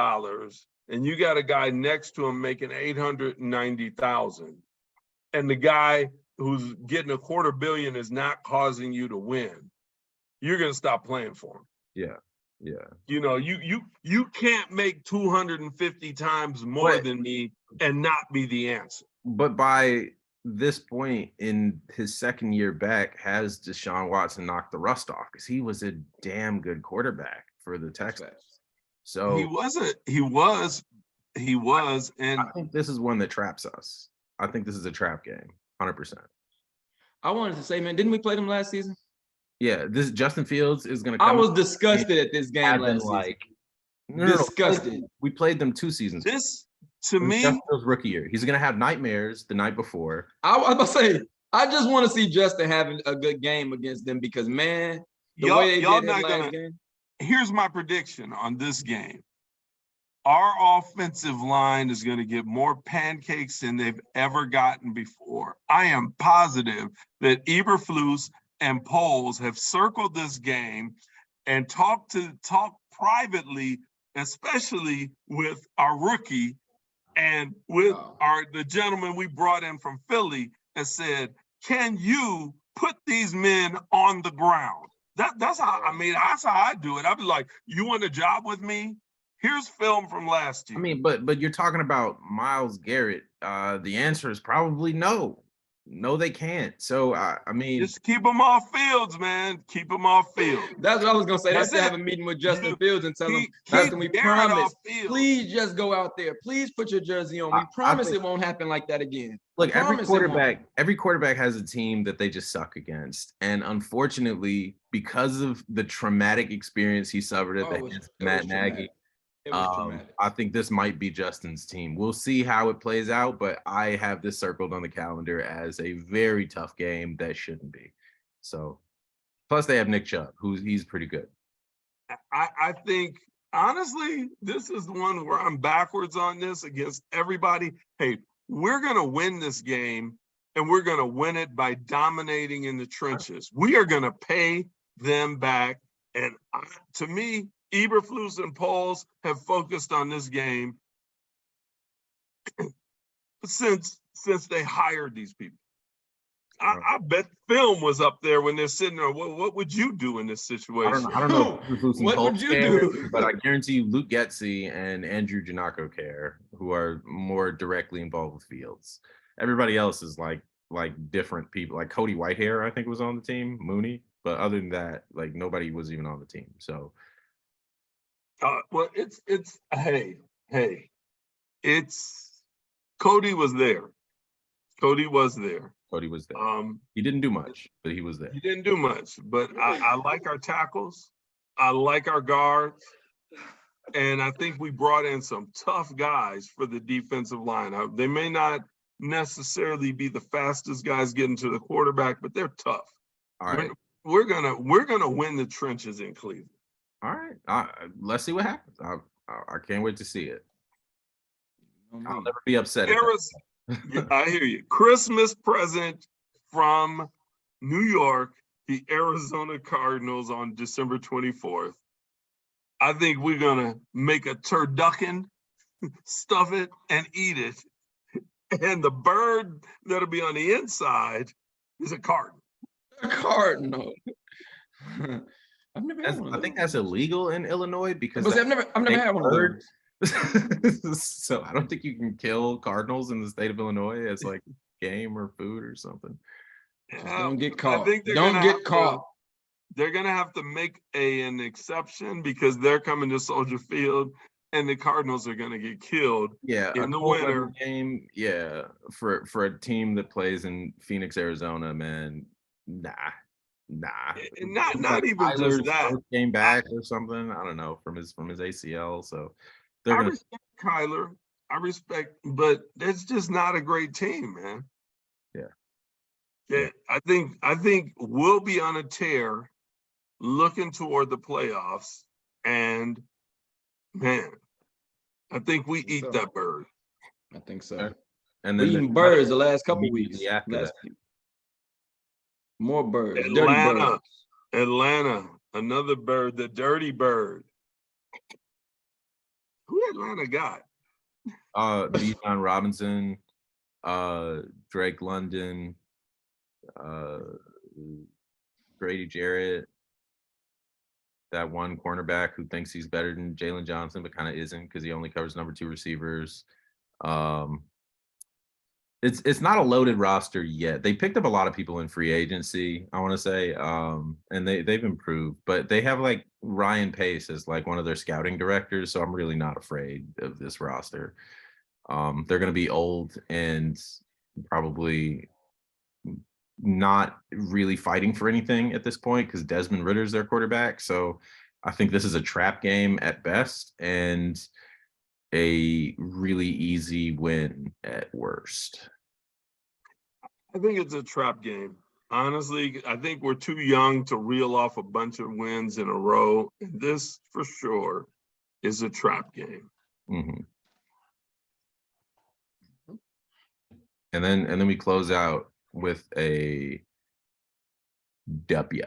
and you got a guy next to him making 890,000, and the guy who's getting $250 million is not causing you to win, you're gonna stop playing for him. Yeah. You can't make 250 times more But- than me and not be the answer. But by this point in his second year back, has Deshaun Watson knocked the rust off? Because he was a damn good quarterback for the Texans. So He was, and I think this is one that traps us. I think this is a trap game, 100%. I wanted to say, man, didn't we play them last season? Yeah, this Justin Fields is going to I come. was disgusted at this game have last been season. like no, Disgusted. We played them 2 seasons. this to It was me, Justin Fields' rookie year. He's going to have nightmares the night before. I was about to say, I just want to see Justin having a good game against them because, man, the y'all, way they y'all did his not last gonna. game. Here's my prediction on this game. Our offensive line is going to get more pancakes than they've ever gotten before. I am positive that Eberflus and Poles have circled this game and talked privately, especially with our rookie and with the gentleman we brought in from Philly, and said, "Can you put these men on the ground?" That's how I do it. I'd be like, "You want a job with me? Here's film from last year." I mean, but you're talking about Myles Garrett. The answer is probably no. No, they can't. So I mean, just keep them off fields, man. Keep them off field. That's what I was gonna say. That's That's to it. have a meeting with Justin Fields and tell him, Keep Justin, we Garrett promise. off field. Please just go out there. Please put your jersey on. We I promise think- it won't happen like that again. look, every promise it won't. quarterback has a team that they just suck against. And unfortunately, because of the traumatic experience he suffered at Oh, the it was- hands of it Matt was Nagy, traumatic. It was traumatic. I think this might be Justin's team. We'll see how it plays out, but I have this circled on the calendar as a very tough game that shouldn't be. So, plus they have Nick Chubb, he's pretty good. I think, honestly, this is the one where I'm backwards on this against everybody. Hey, we're going to win this game, and we're going to win it by dominating in the trenches. We are going to pay them back. And to me, Eberflus and Poles have focused on this game since they hired these people. I bet film was up there when they're sitting there. What would you do in this situation? I don't know. if Eberflus and What Poles would you care, do? But I guarantee you, Luke Getsy and Andrew Janako care, who are more directly involved with Fields. Everybody else is like different people. Like Cody Whitehair, I think, was on the team. Mooney. But other than that, like nobody was even on the team. So Well, it's Cody was there. Cody was there. Cody was there. Um, He didn't do much, but he was there. he didn't do much, but I like our tackles. I like our guards. And I think we brought in some tough guys for the defensive line. They may not necessarily be the fastest guys getting to the quarterback, but they're tough. All right. We're gonna win the trenches in Cleveland. All right. Let's see what happens. I can't wait to see it. I'll never be upset. At that. Yeah, I hear you. Christmas present from New York, the Arizona Cardinals on December 24th. I think we're gonna make a turducken, stuff it, and eat it. And the bird that'll be on the inside is a cardinal. A cardinal. I've never had That's, one I of think those. that's illegal in Illinois because But see, I've never had one of bird. those. So I don't think you can kill cardinals in the state of Illinois as like game or food or something. Just don't get I caught. think they're Don't gonna get have to- caught. They're gonna have to make an exception because they're coming to Soldier Field and the Cardinals are gonna get killed. Yeah, In a the cold weather winter. game. Yeah, for a team that plays in Phoenix, Arizona, man, nah. And not Like even Kyler's just that. first game back or something. I don't know from his ACL. So they're I gonna. respect Kyler. I respect, but it's just not a great team, man. Yeah. Yeah, I think we'll be on a tear looking toward the playoffs. And man, I think we eat So. that bird. I think so. Okay. And We then eating birds the last couple immediately weeks. after Last that. few. More birds. Dirty Atlanta. birds. Atlanta, another bird, the dirty bird. Who Atlanta got? Bijan Robinson, Drake London, Grady Jarrett, that one cornerback who thinks he's better than Jalen Johnson, but kind of isn't because he only covers number 2 receivers. It's not a loaded roster yet. They picked up a lot of people in free agency, I want to say, and they've improved, but they have like Ryan Pace as like one of their scouting directors, so I'm really not afraid of this roster. They're going to be old and probably not really fighting for anything at this point because Desmond Ritter's their quarterback. So I think this is a trap game at best and a really easy win at worst. I think it's a trap game. Honestly, I think we're too young to reel off a bunch of wins in a row. And this, for sure, is a trap game. Mm-hmm. And then we close out with a W.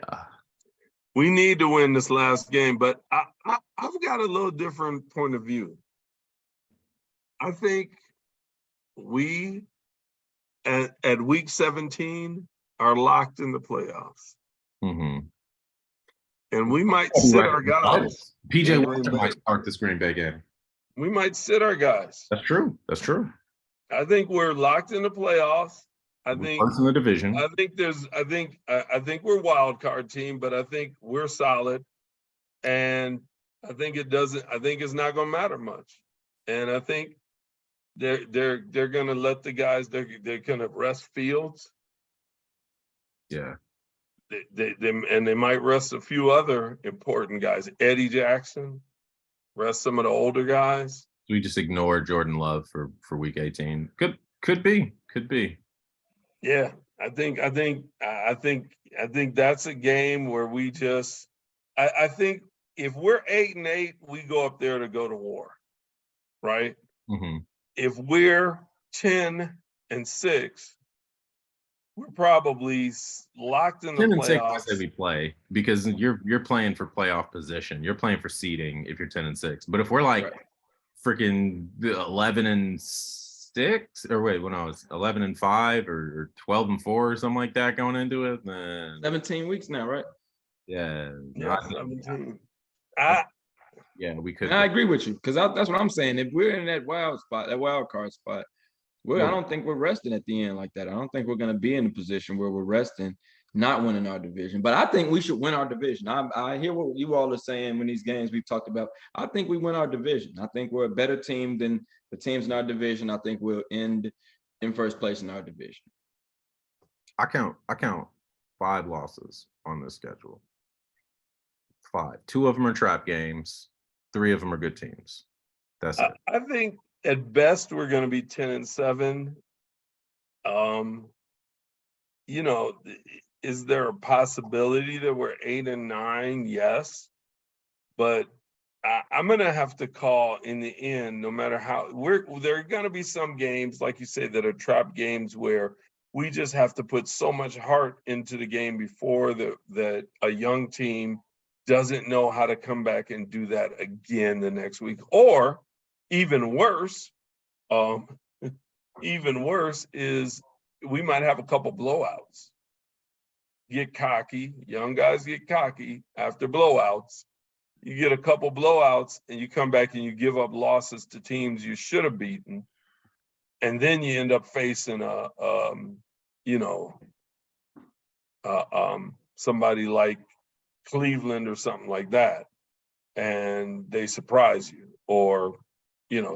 We need to win this last game, but I've got a little different point of view. I think we at week 17 are locked in the playoffs. Mm-hmm. And we might sit our guys. PJ in Walker Green Bay. might start this Green Bay game. We might sit our guys. That's true. That's true. I think we're locked in the playoffs. I We're think first in the division. I think we're wild card team, but I think we're solid. And I think it's not gonna matter much. And I think they're gonna let the guys, they're gonna rest Fields. Yeah. They might rest a few other important guys. Eddie Jackson, rest some of the older guys. We just ignore Jordan Love for week 18. Could be. Yeah, I think that's a game where we just. I think if we're 8-8, we go up there to go to war, right? Mm-hmm. If we're 10-6, we're probably locked in the 10 and 6, I playoffs. say we play because you're playing for playoff position. You're playing for seeding if you're 10 and 6. But if we're like freaking 11 and 6, or wait, when I was 11 and 5 or 12 and 4 or something like that going into it, then 17 weeks now, right? yeah, Yeah, I think- 17. yeah, we could. And I agree with you because that's what I'm saying. If we're in that wild card spot, I don't think we're resting at the end like that. I don't think we're going to be in a position where we're resting. not winning our division. But I think we should win our division. I hear what you all are saying when these games we've talked about. I think we win our division. I think we're a better team than the teams in our division. I think we'll end in first place in our division. I count 5 losses on this schedule. 5. 2 of them are trap games. 3 of them are good teams. That's it. I think at best we're going to be 10-7. You know, is there a possibility that we're 8-9? Yes, but I'm going to have to call in the end, no matter how there are going to be some games, like you say, that are trap games where we just have to put so much heart into the game before that a young team doesn't know how to come back and do that again the next week. Or even worse is we might have a couple blowouts. Get cocky, young guys get cocky after blowouts. You get a couple blowouts and you come back and you give up losses to teams you should have beaten. And then you end up facing somebody like Cleveland or something like that, and they surprise you, or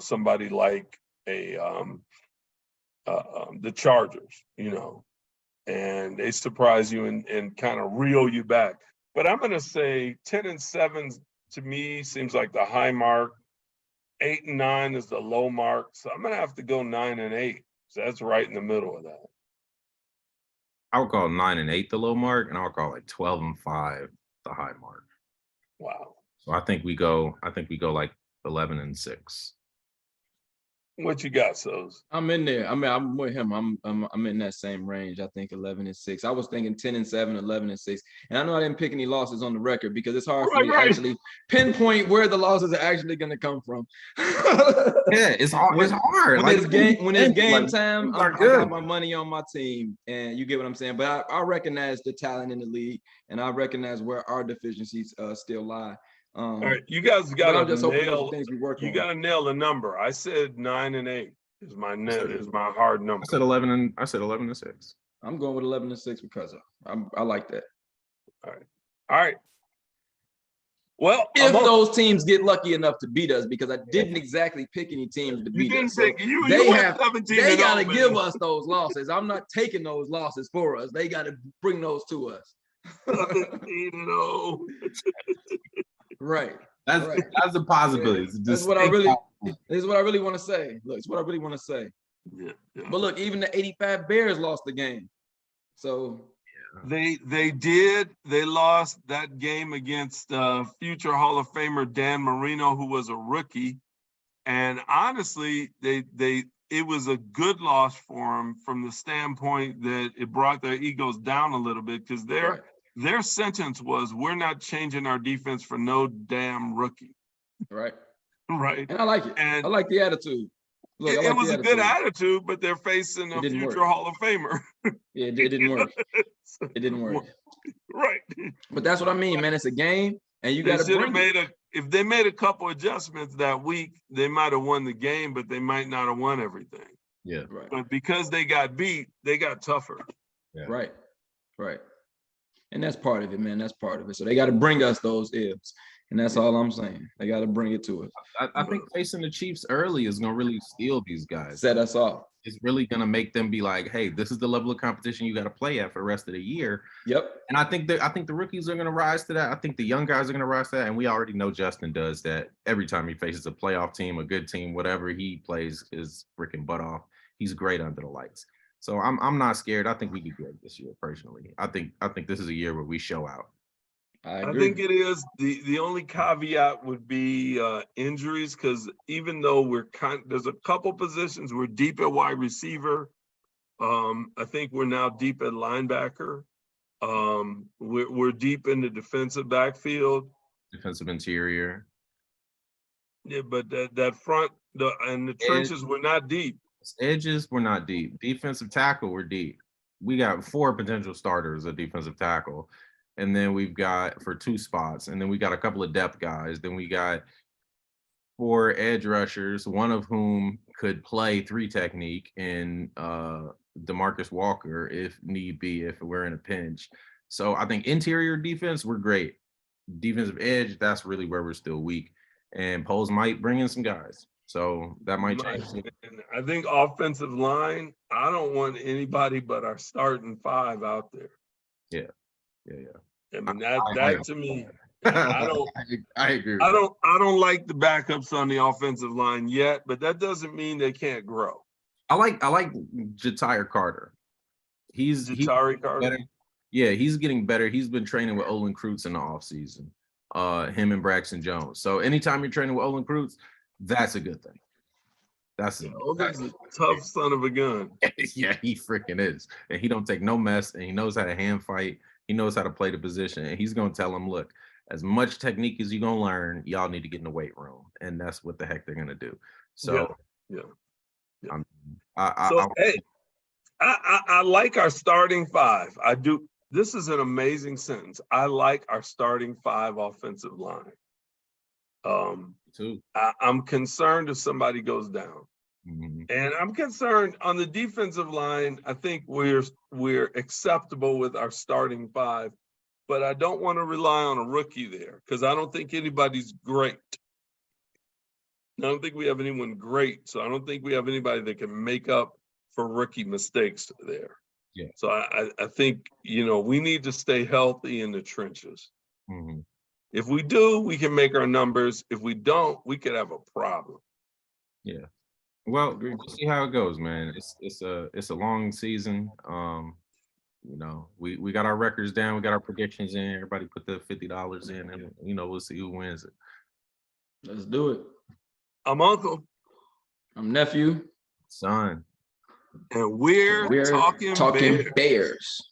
somebody like the Chargers, and they surprise you and kind of reel you back. But I'm going to say 10-7 to me seems like the high mark. 8-9 is the low mark. So I'm going to have to go 9-8. So that's right in the middle of that. I would call 9-8 the low mark, and I would call like 12-5 the high mark. Wow. So I think we go like 11-6. What you got, Sos? I'm in there. I mean, I'm with him. I'm in that same range. I think 11-6. I was thinking 10-7, 11-6. And I know I didn't pick any losses on the record because it's hard for me to actually pinpoint where the losses are actually going to come from. Yeah, it's hard. It's hard. When it's game like, time, I got my money on my team, and you get what I'm saying. But I recognize the talent in the league, and I recognize where our deficiencies still lie. All right, you guys got to nail. Things we work you on. got to nail the number. I said 9-8 is my hard number. I said 11-6. I'm going with 11-6 because I like that. All right. Well, if those teams get lucky enough to beat us, because I didn't exactly pick any teams to beat us. So they got to give us those losses. I'm not taking those losses for us. They got to bring those to us. 17-0. Right. That's a possibility. This is what I really want to say. Look, it's what I really want to say. Yeah. But look, even the 85 Bears lost the game. So they did. They lost that game against future Hall of Famer Dan Marino, who was a rookie. And honestly, it was a good loss for him from the standpoint that it brought their egos down a little bit, because their sentence was, we're not changing our defense for no damn rookie. Right. Right. And I like it. And I like the attitude. Look, it was a good attitude, but they're facing a future Hall of Famer. Yeah, it didn't work. It didn't work. Right. But that's what I mean, man. It's a game, and you got to bring it. If they made a couple adjustments that week, they might have won the game, but they might not have won everything. Yeah. Right. But because they got beat, they got tougher. Yeah. Right. And that's part of it, man. That's part of it. So they got to bring us those ifs. And that's all I'm saying. They got to bring it to us. I think facing the Chiefs early is going to really steal these guys. Set us off. It's really going to make them be like, hey, this is the level of competition you got to play at for the rest of the year. Yep. And I think the rookies are going to rise to that. I think the young guys are going to rise to that. And we already know Justin does that every time he faces a playoff team, a good team, whatever he plays his freaking butt off. He's great under the lights. So I'm not scared. I think we do good this year, personally. I think this is a year where we show out. I think it is. The only caveat would be injuries, because even though there's a couple positions, we're deep at wide receiver. I think we're now deep at linebacker. We're deep in the defensive backfield. Defensive interior. Yeah, but that front and the trenches, we're not deep. Edges, we're not deep. Defensive tackle, we're deep. We got 4 potential starters at defensive tackle. And then we've got for 2 spots. And then we got a couple of depth guys. Then we got 4 edge rushers, one of whom could play 3 technique in DeMarcus Walker if need be, if we're in a pinch. So I think interior defense, we're great. Defensive edge, that's really where we're still weak. And Poles might bring in some guys. So that might change. And I think offensive line, I don't want anybody but our starting five out there. Yeah. I mean, I that to me, I don't I agree. I don't like the backups on the offensive line yet, but that doesn't mean they can't grow. I like Jatire Carter. He's Jatari Carter. better. Yeah, he's getting better. He's been training with Olin Kreutz in the offseason. Him and Braxton Jones. So anytime you're training with Olin Kreutz, that's a good thing. That's a Tough son of a gun. yeah, he freaking is. And he don't take no mess, and he knows how to hand fight. He knows how to play the position. And he's gonna tell him, look, as much technique as you're gonna learn, y'all need to get in the weight room. And that's what the heck they're gonna do. So Yeah. I I like our starting five. I do. This is an amazing sentence. I like our starting five offensive line. too. I'm concerned if somebody goes down. Mhm. And I'm concerned on the defensive line. I think we're acceptable with our starting five, but I don't want to rely on a rookie there because I don't think anybody's great. I don't think we have anyone great, so I don't think we have anybody that can make up for rookie mistakes there. Yeah. So I think, we need to stay healthy in the trenches. Mhm. If we do, we can make our numbers. If we don't, we could have a problem. Yeah. Well, we'll see how it goes, man. It's a long season. We got our records down, we got our predictions in. Everybody put the $50 in, and we'll see who wins it. Let's do it. I'm Uncle, I'm nephew. Son. and we're talking talking Bears. Bears.